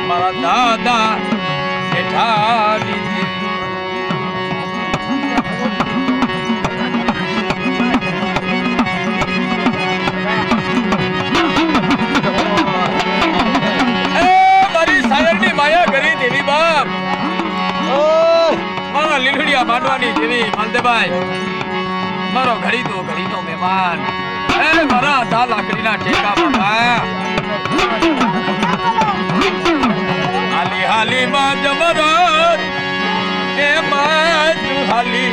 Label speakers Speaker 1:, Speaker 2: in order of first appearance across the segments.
Speaker 1: મારા દાદા જેઠાની માયા કરી દેવી બાપ મારા લીલડિયા માંડવાની દેવી માલદેભાઈ મારો ઘડી તો મહેમાન મારા ધા લાકડીના ટેકા બાબા હાલી હાલી માં જમરાત એ માં હાલી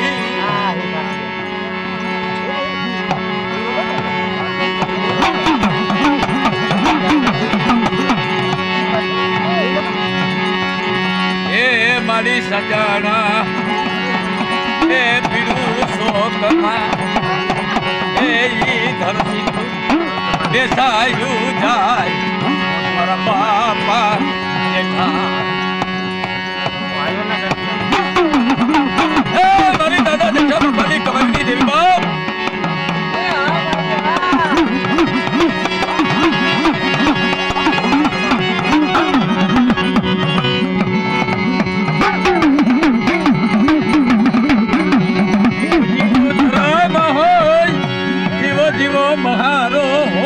Speaker 1: મારી સજાણા એ પીડું શોકમાં એ ધરતી બેસાયું જાય મારા બાપા મારી દાદા જેઠા મારી